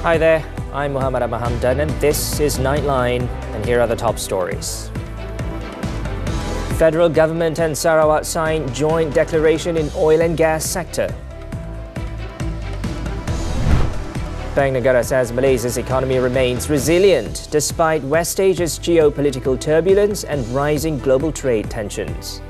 Hi there, I'm Muhammed Hamdan and this is Nightline, and here are the top stories. Federal government and Sarawak sign joint declaration in oil and gas sector. Bank Negara says Malaysia's economy remains resilient despite West Asia's geopolitical turbulence and rising global trade tensions.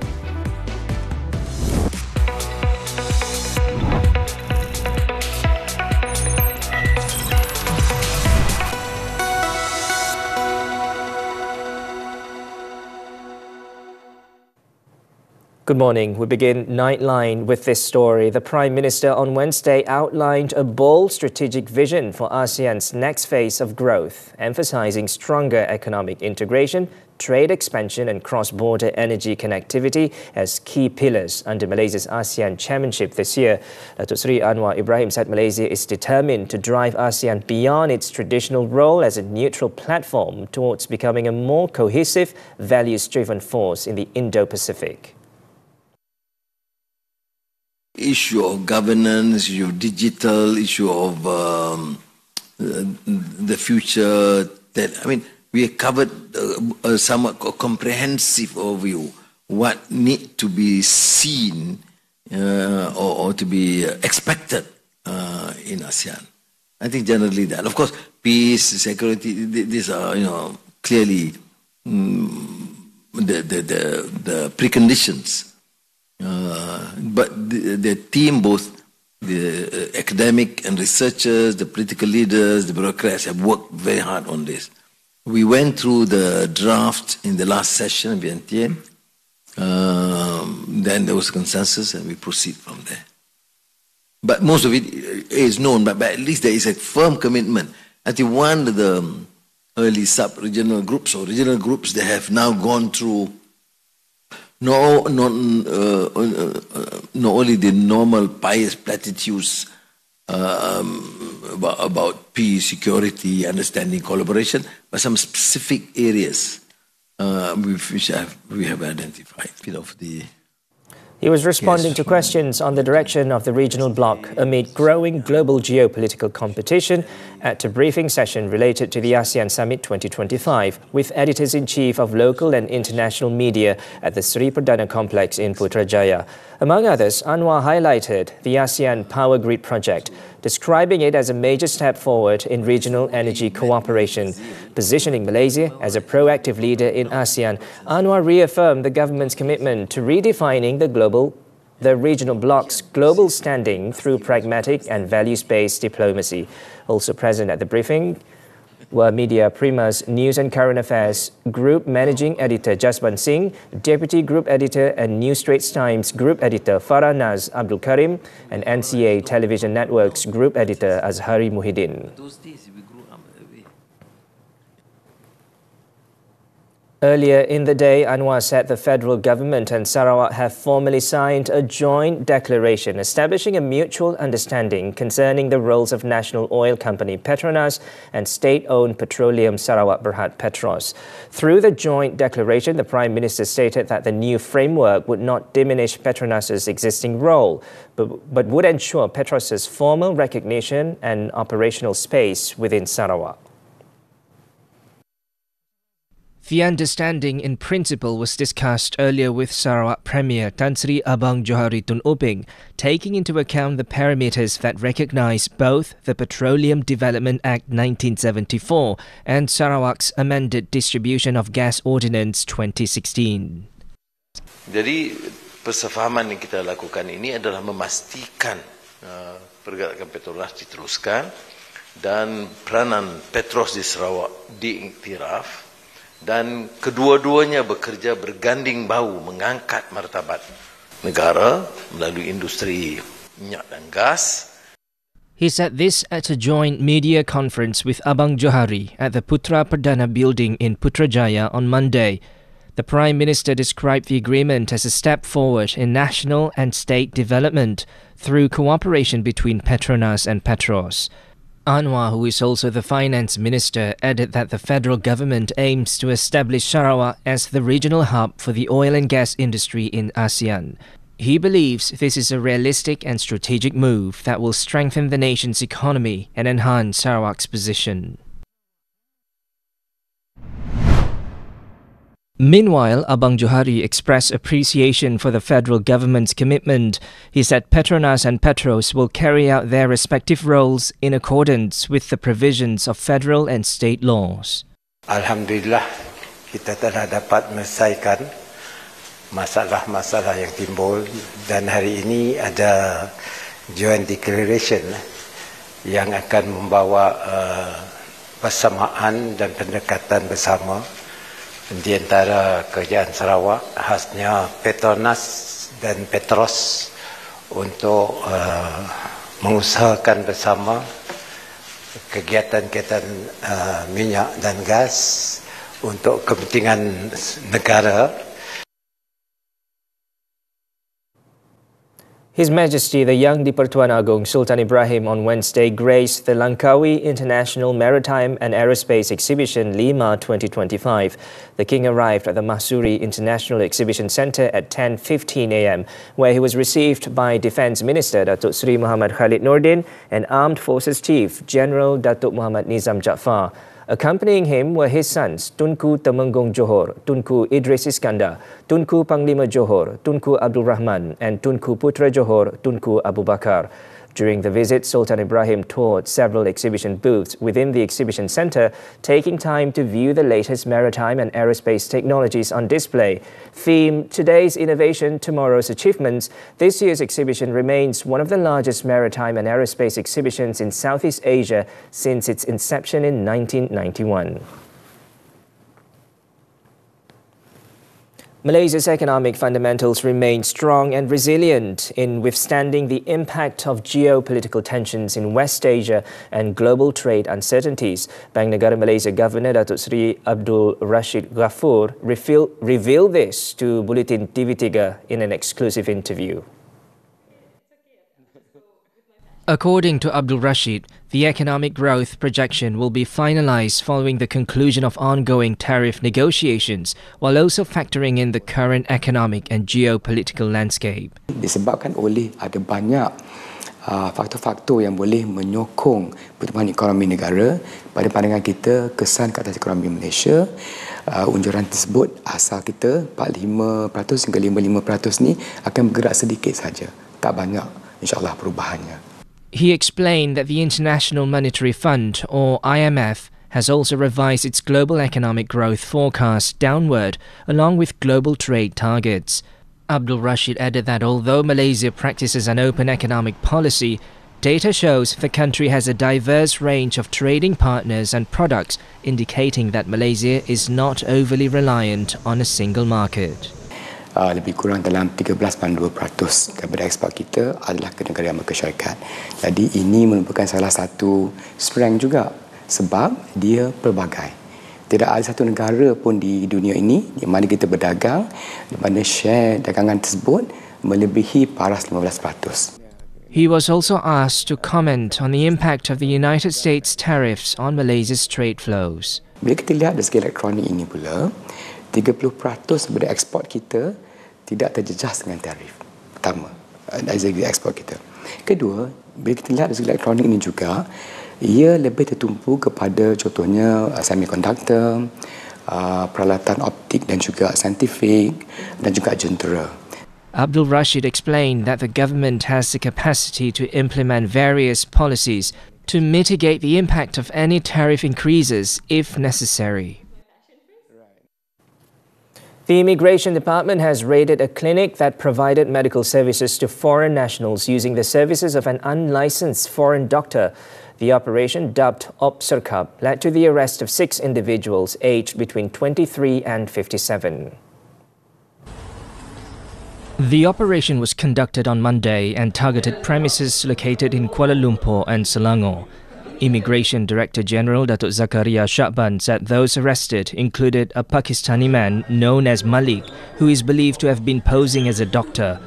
Good morning. We begin Nightline with this story. The Prime Minister on Wednesday outlined a bold strategic vision for ASEAN's next phase of growth, emphasizing stronger economic integration, trade expansion and cross-border energy connectivity as key pillars under Malaysia's ASEAN chairmanship this year. Datuk Seri Anwar Ibrahim said Malaysia is determined to drive ASEAN beyond its traditional role as a neutral platform towards becoming a more cohesive, values-driven force in the Indo-Pacific. Issue of governance, issue of digital, issue of the future. We have covered a somewhat comprehensive overview. What need to be seen or to be expected in ASEAN. I think generally that. Of course, peace, security. These are clearly the preconditions. But the team, both the academic and researchers, the political leaders, the bureaucrats have worked very hard on this. We went through the draft in the last session of Vientiane. Then there was consensus and we proceed from there. But most of it is known, but at least there is a firm commitment. I think one of the early sub-regional groups or regional groups that have now gone through not only the normal pious platitudes about peace, security, understanding, collaboration, but some specific areas which we have identified. He was responding to questions on the direction of the regional bloc amid growing global geopolitical competition at a briefing session related to the ASEAN Summit 2025 with editors-in-chief of local and international media at the Sri Perdana Complex in Putrajaya. Among others, Anwar highlighted the ASEAN Power Grid project, describing it as a major step forward in regional energy cooperation. Positioning Malaysia as a proactive leader in ASEAN, Anwar reaffirmed the government's commitment to redefining the regional bloc's global standing through pragmatic and values-based diplomacy. Also present at the briefing were Media Prima's News and Current Affairs Group Managing Editor Jaswan Singh, Deputy Group Editor and New Straits Times Group Editor Farah Naz Abdul Karim, and NCA Television Network's Group Editor Azhari Muhyiddin. Earlier in the day, Anwar said the federal government and Sarawak have formally signed a joint declaration establishing a mutual understanding concerning the roles of national oil company PETRONAS and state-owned petroleum Sarawak Berhad PETROS. Through the joint declaration, the Prime Minister stated that the new framework would not diminish PETRONAS's existing role, but would ensure PETROS's formal recognition and operational space within Sarawak. The understanding in principle was discussed earlier with Sarawak Premier Tan Sri Abang Johari Tun Uping, taking into account the parameters that recognise both the Petroleum Development Act 1974 and Sarawak's amended Distribution of Gas Ordinance 2016. Jadi persefahaman yang kita lakukan ini adalah memastikan pergerakan Petronas diteruskan dan peranan Petros di Sarawak diiktiraf. Dan kedua-duanya bekerja berganding bahu mengangkat martabat negara melalui industri minyak dan gas. He said this at a joint media conference with Abang Johari at the Putra Perdana building in Putrajaya on Monday. The Prime Minister described the agreement as a step forward in national and state development through cooperation between PETRONAS and PETROS. Anwar, who is also the Finance Minister, added that the federal government aims to establish Sarawak as the regional hub for the oil and gas industry in ASEAN. He believes this is a realistic and strategic move that will strengthen the nation's economy and enhance Sarawak's position. Meanwhile, Abang Johari expressed appreciation for the federal government's commitment. He said Petronas and Petros will carry out their respective roles in accordance with the provisions of federal and state laws. Alhamdulillah, kita telah dapat menyelesaikan masalah-masalah yang timbul dan hari ini ada joint declaration yang akan membawa persamaan dan pendekatan bersama di antara kerajaan Sarawak, khasnya Petronas dan Petros untuk mengusahakan bersama kegiatan-kegiatan minyak dan gas untuk kepentingan negara. His Majesty the Yang di-Pertuan Agong Sultan Ibrahim on Wednesday graced the Langkawi International Maritime and Aerospace Exhibition Lima 2025. The King arrived at the Mahsuri International Exhibition Centre at 10:15 a.m, where he was received by Defence Minister Datuk Seri Muhammad Khalid Nordin and Armed Forces Chief General Datuk Muhammad Nizam Jaafar. Accompanying him were his sons Tunku Temenggung Johor, Tunku Idris Iskandar, Tunku Panglima Johor, Tunku Abdul Rahman and Tunku Putra Johor, Tunku Abu Bakar. During the visit, Sultan Ibrahim toured several exhibition booths within the exhibition centre, taking time to view the latest maritime and aerospace technologies on display. Theme, Today's Innovation, Tomorrow's Achievements, this year's exhibition remains one of the largest maritime and aerospace exhibitions in Southeast Asia since its inception in 1991. Malaysia's economic fundamentals remain strong and resilient in withstanding the impact of geopolitical tensions in West Asia and global trade uncertainties. Bank Negara Malaysia Governor Datuk Seri Abdul Rashid Ghaffur revealed this to Buletin TV3 in an exclusive interview. According to Abdul Rashid, the economic growth projection will be finalised following the conclusion of ongoing tariff negotiations, while also factoring in the current economic and geopolitical landscape. Disebabkan oleh ada banyak faktor-faktor yang boleh menyokong pertumbuhan ekonomi negara, pada pandangan kita kesan ke atas ekonomi Malaysia, unjuran tersebut asal kita 45% hingga 55% ni akan bergerak sedikit saja, tak banyak insya-Allah perubahannya. He explained that the International Monetary Fund, or IMF, has also revised its global economic growth forecast downward, along with global trade targets. Abdul Rashid added that although Malaysia practices an open economic policy, data shows the country has a diverse range of trading partners and products, indicating that Malaysia is not overly reliant on a single market. Lebih kurang dalam 13.2% daripada ekspor kita adalah ke negara Amerika Syarikat. Jadi ini merupakan salah satu strength juga sebab dia pelbagai. Tidak ada satu negara pun di dunia ini di mana kita berdagang, di mana share dagangan tersebut melebihi paras 15%. He was also asked to comment on the impact of the United States tariffs on Malaysia's trade flows. Bila kita lihat dari segi elektronik ini pula, 30% daripada ekspor kita tidak terjejas dengan tarif. Pertama, dari segi ekspor kita. Kedua, bila kita lihat dari segi elektronik ini juga, ia lebih tertumpu kepada contohnya semiconductor, peralatan optik dan juga saintifik dan juga jentera. Abdul Rashid explained that the government has the capacity to implement various policies to mitigate the impact of any tariff increases if necessary. The Immigration Department has raided a clinic that provided medical services to foreign nationals using the services of an unlicensed foreign doctor. The operation, dubbed Opserkap, led to the arrest of 6 individuals aged between 23 and 57. The operation was conducted on Monday and targeted premises located in Kuala Lumpur and Selangor. Immigration Director General Datuk Zakaria Shahban said those arrested included a Pakistani man known as Malik, who is believed to have been posing as a doctor.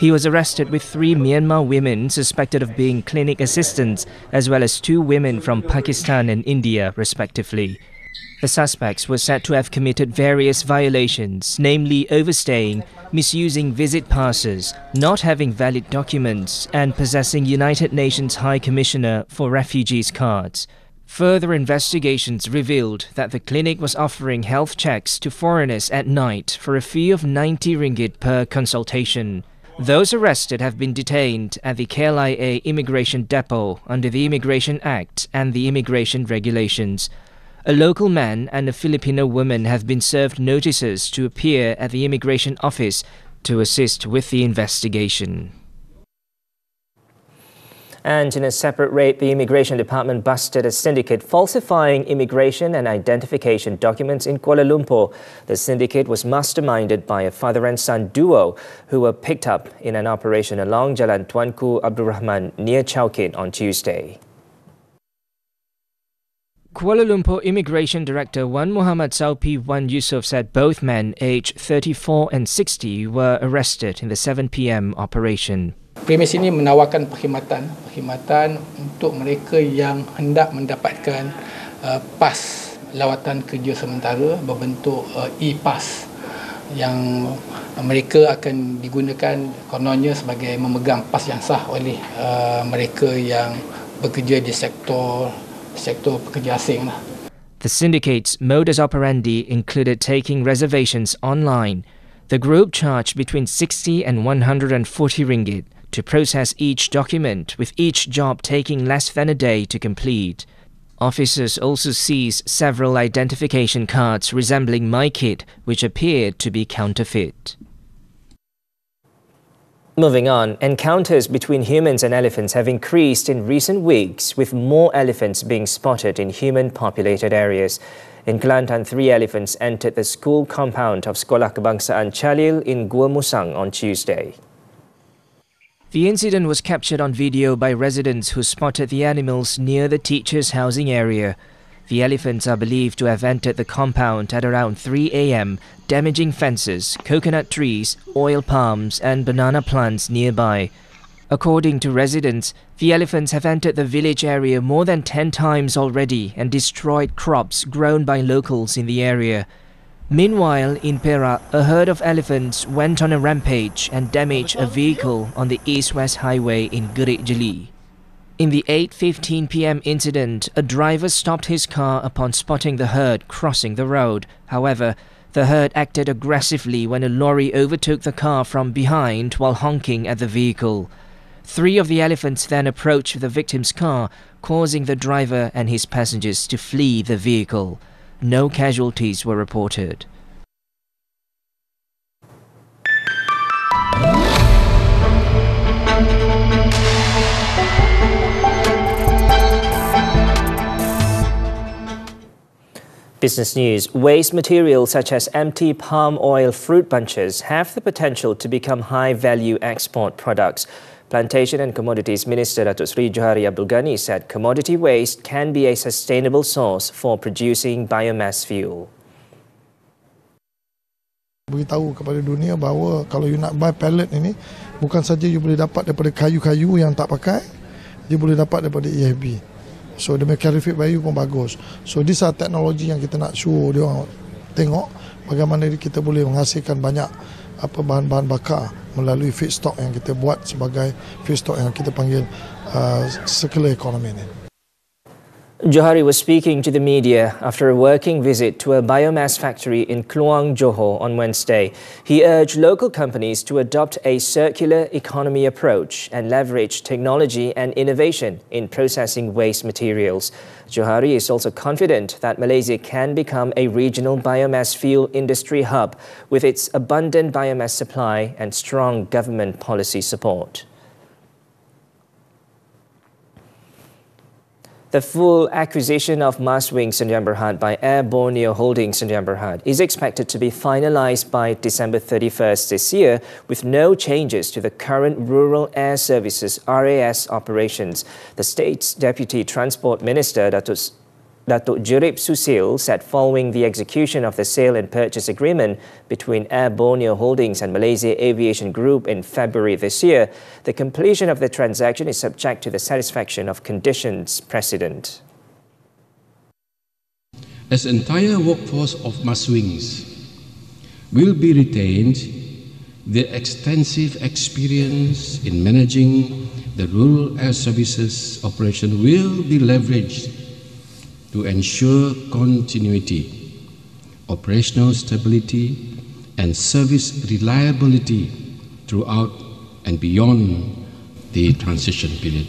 He was arrested with 3 Myanmar women suspected of being clinic assistants, as well as 2 women from Pakistan and India, respectively. The suspects were said to have committed various violations, namely overstaying, misusing visit passes, not having valid documents, and possessing United Nations High Commissioner for Refugees cards. Further investigations revealed that the clinic was offering health checks to foreigners at night for a fee of 90 ringgit per consultation. Those arrested have been detained at the KLIA Immigration Depot under the Immigration Act and the Immigration Regulations. A local man and a Filipino woman have been served notices to appear at the immigration office to assist with the investigation. And in a separate raid, the Immigration Department busted a syndicate falsifying immigration and identification documents in Kuala Lumpur. The syndicate was masterminded by a father and son duo who were picked up in an operation along Jalan Tuanku Abdul Rahman near Chowkit on Tuesday. Kuala Lumpur Immigration Director Wan Muhammad Saupi Wan Yusof said both men, aged 34 and 60, were arrested in the 7 p.m. operation. Premis ini menawarkan perkhidmatan untuk mereka yang hendak mendapatkan pas lawatan kerja sementara berbentuk e-pass yang mereka akan digunakan kononnya sebagai memegang pas yang sah oleh mereka yang bekerja di sektor pekerja asing. The syndicate's modus operandi included taking reservations online. The group charged between 60 and 140 ringgit to process each document, with each job taking less than a day to complete. Officers also seized several identification cards resembling MyKit, which appeared to be counterfeit. Moving on, encounters between humans and elephants have increased in recent weeks, with more elephants being spotted in human-populated areas. In Kelantan, 3 elephants entered the school compound of Sekolah Kebangsaan Chalil in Gua Musang on Tuesday. The incident was captured on video by residents who spotted the animals near the teachers' housing area. The elephants are believed to have entered the compound at around 3 a.m, damaging fences, coconut trees, oil palms and banana plants nearby. According to residents, the elephants have entered the village area more than 10 times already and destroyed crops grown by locals in the area. Meanwhile, in Perak, a herd of elephants went on a rampage and damaged a vehicle on the east-west highway in Gerik Jeli. In the 8:15 p.m. incident, a driver stopped his car upon spotting the herd crossing the road. However, the herd acted aggressively when a lorry overtook the car from behind while honking at the vehicle. 3 of the elephants then approached the victim's car, causing the driver and his passengers to flee the vehicle. No casualties were reported. Business news. Waste materials such as empty palm oil fruit bunches have the potential to become high-value export products. Plantation and Commodities Minister Datuk Seri Johari Abdul Ghani said commodity waste can be a sustainable source for producing biomass fuel. Beritahu kepada dunia bahawa kalau you nak buy pellet ini, bukan saja you boleh dapat daripada kayu-kayu yang tak pakai, you boleh dapat daripada EFB. So, dia punya calorific value pun bagus. So, these are teknologi yang kita nak show dia orang tengok bagaimana kita boleh menghasilkan banyak bahan-bahan bakar melalui feedstock yang kita buat sebagai feedstock yang kita panggil circular economy ni. Johari was speaking to the media after a working visit to a biomass factory in Kluang, Johor on Wednesday. He urged local companies to adopt a circular economy approach and leverage technology and innovation in processing waste materials. Johari is also confident that Malaysia can become a regional biomass fuel industry hub with its abundant biomass supply and strong government policy support. The full acquisition of Maswing Sdn Bhd by Air Borneo Holdings Sdn Bhd is expected to be finalised by December 31st this year, with no changes to the current Rural Air Services RAS operations. The state's Deputy Transport Minister, Datuk Jurib Susil, said following the execution of the sale and purchase agreement between Air Borneo Holdings and Malaysia Aviation Group in February this year, the completion of the transaction is subject to the satisfaction of conditions precedent. as the entire workforce of Maswings will be retained, their extensive experience in managing the rural air services operation will be leveraged to ensure continuity, operational stability, and service reliability throughout and beyond the transition period.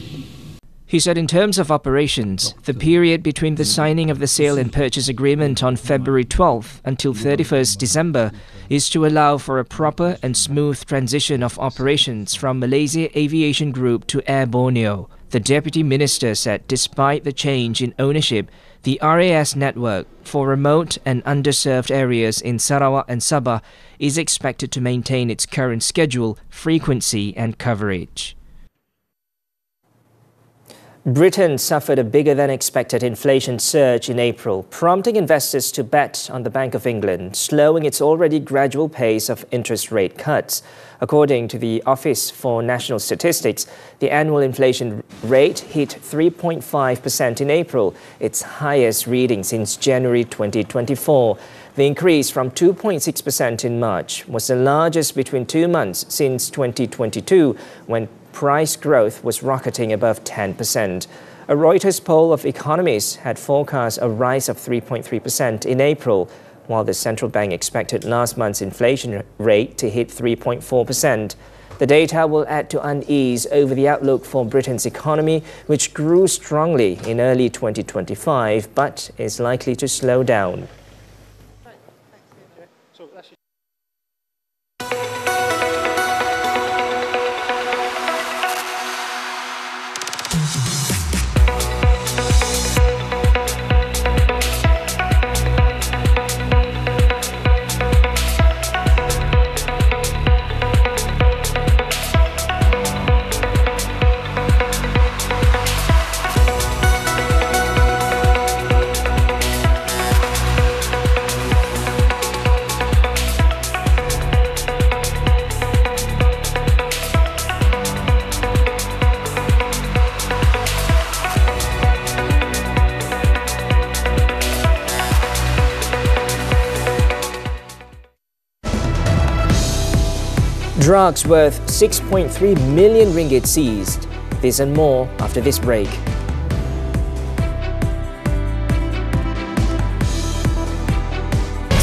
He said in terms of operations, the period between the signing of the sale and purchase agreement on February 12th until 31st December is to allow for a proper and smooth transition of operations from Malaysia Aviation Group to Air Borneo. The Deputy Minister said despite the change in ownership, the RAS network for remote and underserved areas in Sarawak and Sabah is expected to maintain its current schedule, frequency and coverage. Britain suffered a bigger-than-expected inflation surge in April, prompting investors to bet on the Bank of England, slowing its already gradual pace of interest rate cuts. According to the Office for National Statistics, the annual inflation rate hit 3.5% in April, its highest reading since January 2024. The increase from 2.6% in March was the largest between 2 months since 2022, when price growth was rocketing above 10%. A Reuters poll of economists had forecast a rise of 3.3% in April, while the central bank expected last month's inflation rate to hit 3.4%. The data will add to unease over the outlook for Britain's economy, which grew strongly in early 2025 but is likely to slow down. Drugs worth 6.3 million ringgit seized. This and more after this break.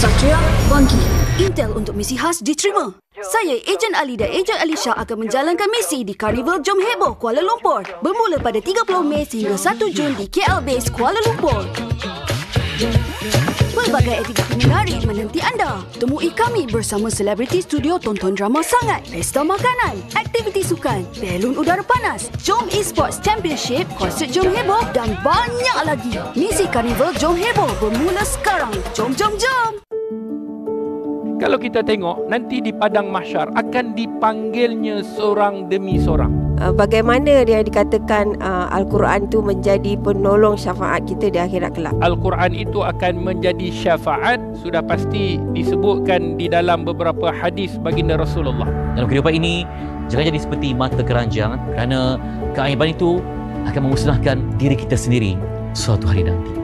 Satria, bangkit. Intel untuk misi khas diterima. Saya, Ejen Ali dan Ejen Alisha akan menjalankan misi di Karnival Jom Heboh Kuala Lumpur bermula pada 30 Mei hingga 1 Jun di KL Base Kuala Lumpur. Pelbagai aktiviti menarik menanti anda. Temui kami bersama selebriti studio tonton drama sangat, pesta makanan, aktiviti sukan, belon udara panas, Jom Esports Championship, konsert Jom Heboh dan banyak lagi. Misi Karnival Jom Heboh bermula sekarang. Jom, jom, jom! Kalau kita tengok, nanti di padang mahsyar akan dipanggilnya seorang demi seorang. Bagaimana dia dikatakan Al-Quran itu menjadi penolong syafaat kita di akhirat kelak. Al-Quran itu akan menjadi syafaat, sudah pasti disebutkan di dalam beberapa hadis baginda Rasulullah. Dalam kehidupan ini, jangan jadi seperti mata keranjang, kerana keaiban itu akan memusnahkan diri kita sendiri suatu hari nanti.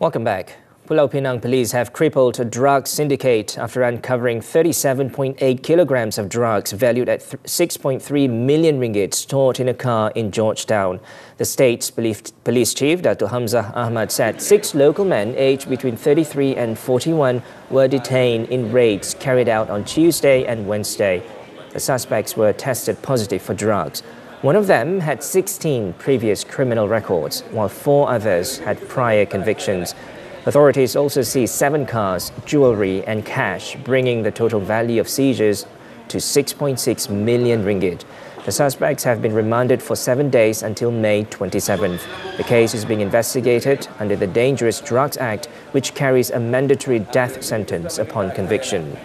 Welcome back. Pulau Pinang police have crippled a drug syndicate after uncovering 37.8 kilograms of drugs valued at 6.3 million ringgit stored in a car in Georgetown. The state's police chief, Dr. Hamzah Ahmad, said 6 local men aged between 33 and 41 were detained in raids carried out on Tuesday and Wednesday. The suspects were tested positive for drugs. One of them had 16 previous criminal records, while 4 others had prior convictions. Authorities also seized 7 cars, jewellery and cash, bringing the total value of seizures to 6.6 million ringgit. The suspects have been remanded for 7 days until May 27th. The case is being investigated under the Dangerous Drugs Act, which carries a mandatory death sentence upon conviction.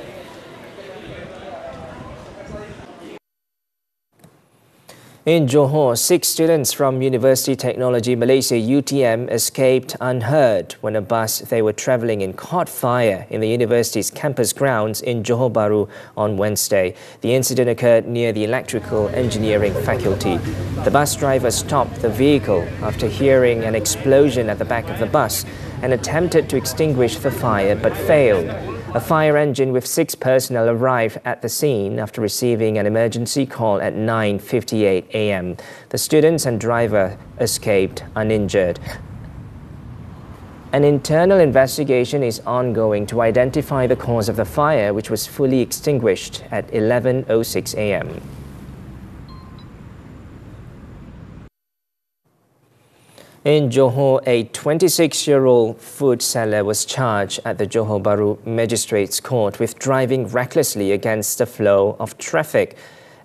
In Johor, 6 students from University Technology Malaysia UTM escaped unhurt when a bus they were travelling in caught fire in the university's campus grounds in Johor Bahru on Wednesday. The incident occurred near the electrical engineering faculty. The bus driver stopped the vehicle after hearing an explosion at the back of the bus and attempted to extinguish the fire but failed. A fire engine with 6 personnel arrived at the scene after receiving an emergency call at 9:58 a.m. The students and driver escaped uninjured. An internal investigation is ongoing to identify the cause of the fire, which was fully extinguished at 11:06 a.m. In Johor, a 26-year-old food seller was charged at the Johor Bahru Magistrates Court with driving recklessly against the flow of traffic,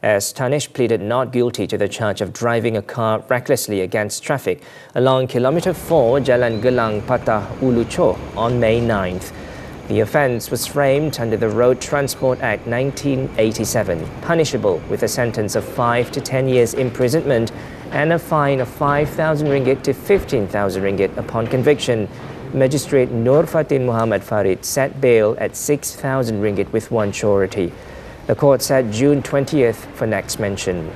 as Tanish pleaded not guilty to the charge of driving a car recklessly against traffic along Kilometre 4 Jalan Gelang Patah Ulu Choh on May 9th. The offence was framed under the Road Transport Act 1987, punishable with a sentence of 5 to 10 years imprisonment and a fine of 5,000 ringgit to 15,000 ringgit upon conviction. Magistrate Nur Fatin Muhammad Farid set bail at 6,000 ringgit with one surety. The court set June 20th for next mention.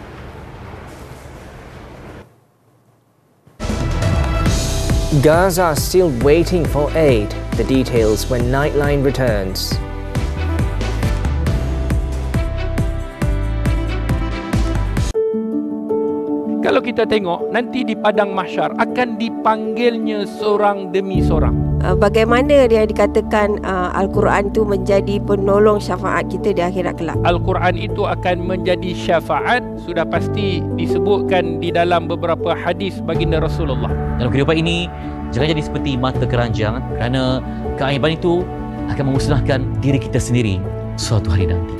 Gaza still waiting for aid. The details when Nightline returns. Kalau kita tengok, nanti di padang mahsyar akan dipanggilnya seorang demi seorang. Bagaimana dia dikatakan Al-Quran itu menjadi penolong syafaat kita di akhirat kelak. Al-Quran itu akan menjadi syafaat, sudah pasti disebutkan di dalam beberapa hadis baginda Rasulullah. Dalam kehidupan ini, jangan jadi seperti mata keranjang, kerana keaiban itu akan memusnahkan diri kita sendiri suatu hari nanti.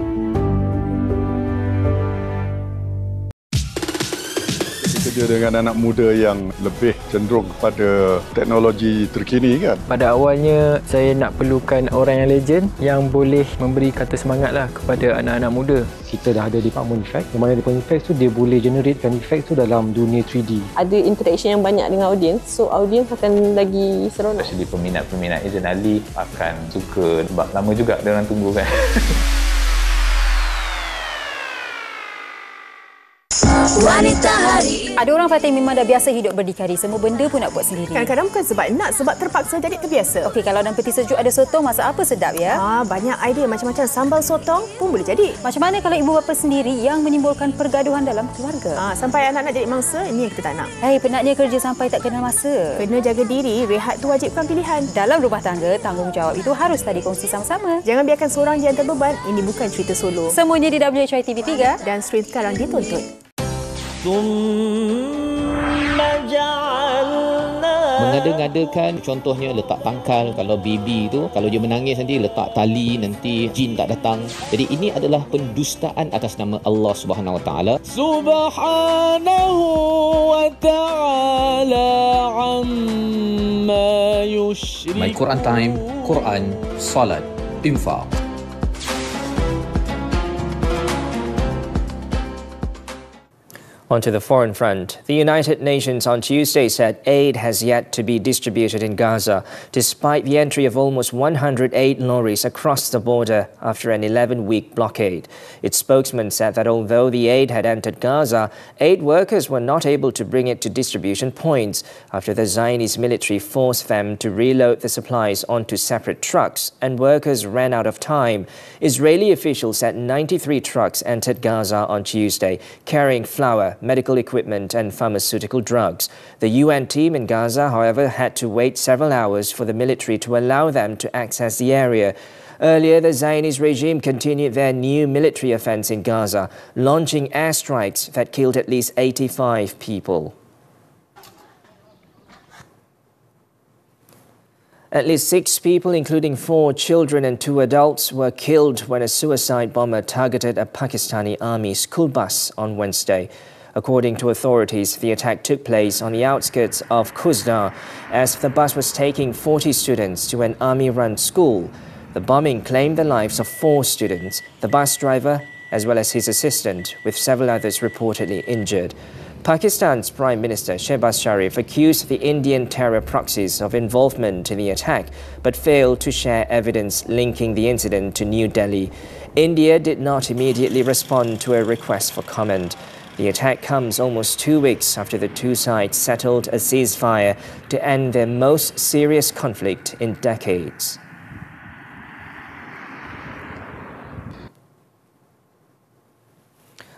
Dia dengan anak muda yang lebih cenderung kepada teknologi terkini kan. Pada awalnya saya nak perlukan orang yang legend yang boleh memberi kata semangatlah kepada anak-anak muda. Kita dah ada department effect, yang mana department effect tu dia boleh generatekan effect tu dalam dunia 3D. Ada interaction yang banyak dengan audience, so audience akan lagi seronok. Jadi peminat-peminat Ejen Ali akan suka, sebab lama juga dia orang tunggu kan. Wanita Hari. Ada orang kata memang dah biasa hidup berdikari, semua benda pun nak buat sendiri. Kadang-kadang bukan sebab nak, sebab terpaksa jadi terbiasa. Okey, kalau dalam peti sejuk ada sotong, masak apa sedap ya? Banyak idea macam-macam sambal sotong pun boleh jadi. Macam mana kalau ibu bapa sendiri yang menimbulkan pergaduhan dalam keluarga? Sampai anak-anak jadi mangsa, ini yang kita tak nak. Penatnya kerja sampai tak kenal masa. Kena jaga diri, rehat tu wajibkan pilihan. Dalam rumah tangga, tanggungjawab itu haruslah dikongsi sama-sama. Jangan biarkan seorang je yang terbeban, ini bukan cerita solo. Semuanya di WHI TV3 dan stream sekarang dituntut. Mengada-ngadakan, contohnya letak tangkal. Kalau baby tu, kalau dia menangis nanti letak tali, nanti jin tak datang. Jadi ini adalah pendustaan atas nama Allah Subhanahu Wa Taala. Subhanahu Wa Taala amma yushrik. My Quran Time, Quran, Salat, Infaq. Onto the foreign front. The United Nations on Tuesday said aid has yet to be distributed in Gaza, despite the entry of almost 108 lorries across the border after an 11-week blockade. Its spokesman said that although the aid had entered Gaza, aid workers were not able to bring it to distribution points after the Zionist military forced them to reload the supplies onto separate trucks and workers ran out of time. Israeli officials said 93 trucks entered Gaza on Tuesday, carrying flour, medical equipment and pharmaceutical drugs. The UN team in Gaza, however, had to wait several hours for the military to allow them to access the area. Earlier, the Zionist regime continued their new military offense in Gaza, launching airstrikes that killed at least 85 people. At least 6 people, including 4 children and 2 adults, were killed when a suicide bomber targeted a Pakistani army school bus on Wednesday. According to authorities, the attack took place on the outskirts of Kuzdar as the bus was taking 40 students to an army-run school. The bombing claimed the lives of 4 students. The bus driver as well as his assistant, with several others reportedly injured. Pakistan's Prime Minister Shehbaz Sharif accused the Indian terror proxies of involvement in the attack, but failed to share evidence linking the incident to New Delhi. India did not immediately respond to a request for comment. The attack comes almost 2 weeks after the two sides settled a ceasefire to end their most serious conflict in decades.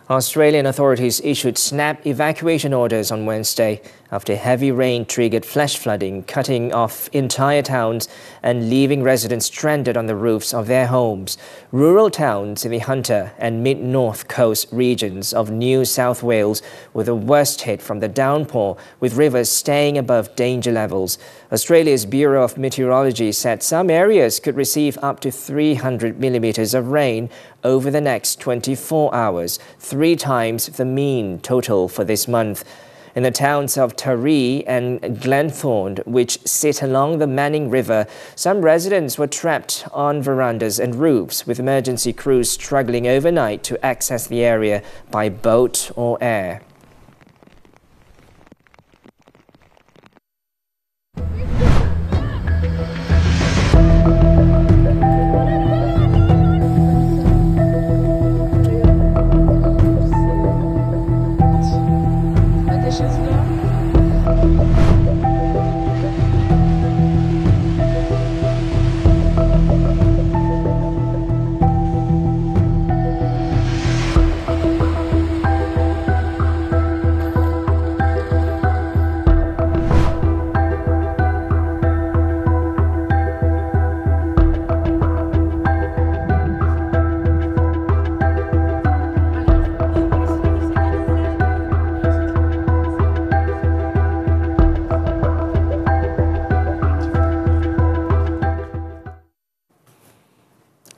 Australian authorities issued snap evacuation orders on Wednesday after heavy rain triggered flash flooding, cutting off entire towns and leaving residents stranded on the roofs of their homes. Rural towns in the Hunter and mid-north coast regions of New South Wales were the worst hit from the downpour, with rivers staying above danger levels. Australia's Bureau of Meteorology said some areas could receive up to 300 millimetres of rain over the next 24 hours, 3 times the mean total for this month. In the towns of Taree and Glenthorne, which sit along the Manning River, some residents were trapped on verandas and roofs, with emergency crews struggling overnight to access the area by boat or air.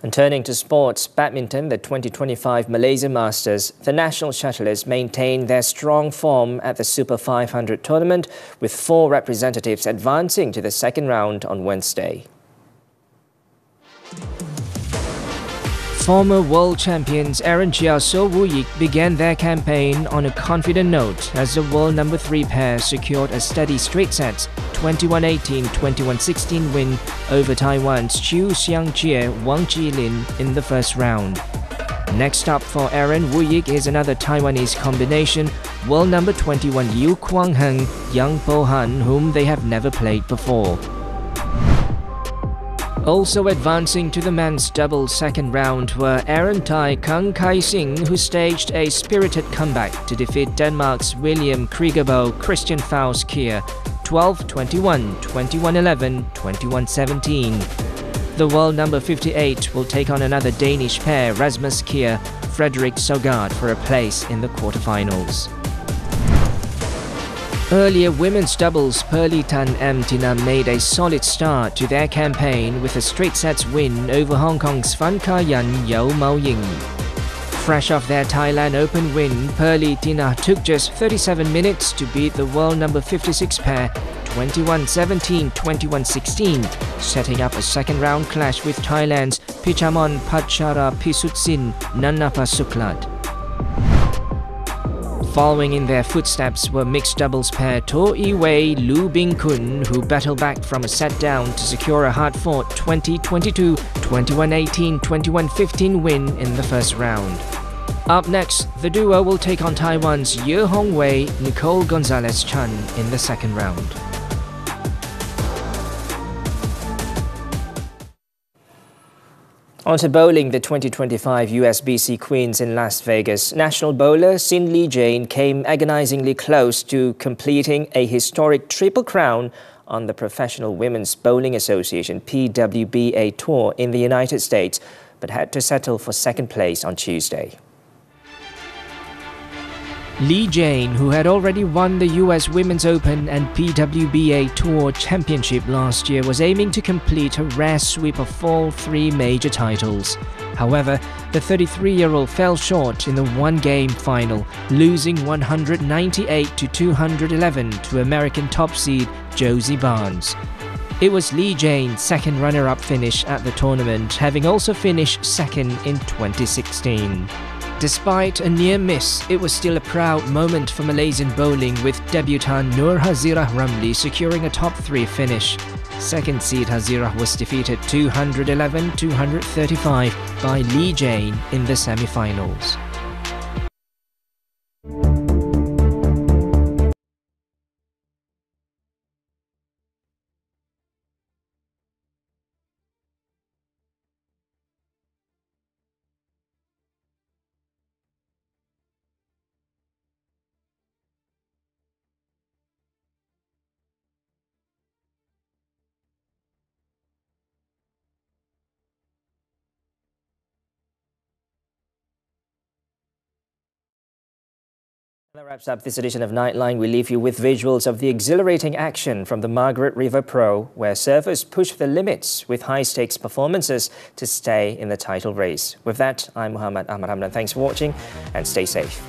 And turning to sports, badminton, the 2025 Malaysia Masters, the national shuttlers maintained their strong form at the Super 500 tournament, with 4 representatives advancing to the second round on Wednesday. Former world champions Aaron Chiao Wu Yik began their campaign on a confident note as the world number 3 pair secured a steady straight sets 21-18, 21-16 win over Taiwan's Chiu Xiangjie Wang Jilin in the first round. Next up for Aaron Wu Yik is another Taiwanese combination, world number 21 Liu Kuangheng, Yang Bohan, whom they have never played before. Also advancing to the men's doubles second round were Aaron Tai Kang Kai-sing, who staged a spirited comeback to defeat Denmark's William Kriegerbo Christian Faust Kier 12-21, 21-11, 21-17. The world number 58 will take on another Danish pair, Rasmus Kier, Frederik Sogard, for a place in the quarterfinals. Earlier women's doubles, Pearly Tan M Tina made a solid start to their campaign with a straight sets win over Hong Kong's Fan Ka-yan Yao Mao Ying. Fresh off their Thailand Open win, Pearly Tina took just 37 minutes to beat the world number 56 pair 21-17, 21-16, setting up a second round clash with Thailand's Pichamon Patchara Pisutsin Nanapa Suklat. Following in their footsteps were mixed doubles pair To Yi-wei Lu Bing-kun, who battled back from a set down to secure a hard-fought 20-22, 21-18, 21-15 win in the first round. Up next, the duo will take on Taiwan's Ye Hongwei, Nicole Gonzalez-Chan in the second round. On to bowling, the 2025 USBC Queens in Las Vegas. National bowler Sin Lee Jane came agonizingly close to completing a historic triple crown on the Professional Women's Bowling Association PWBA Tour in the United States, but had to settle for second place on Tuesday. Lee Jane, who had already won the US Women's Open and PWBA Tour Championship last year, was aiming to complete a rare sweep of all 3 major titles. However, the 33-year-old fell short in the one-game final, losing 198-211 to American top seed Josie Barnes. It was Lee Jane's second runner-up finish at the tournament, having also finished second in 2016. Despite a near miss, it was still a proud moment for Malaysian bowling, with debutant Nur Hazirah Ramli securing a top 3 finish. Second seed Hazirah was defeated 211-235 by Lee Jane in the semi-finals. That wraps up this edition of Nightline. We leave you with visuals of the exhilarating action from the Margaret River Pro, where surfers push the limits with high-stakes performances to stay in the title race. With that, I'm Muhammed, Ahmad Hamdan. Thanks for watching and stay safe.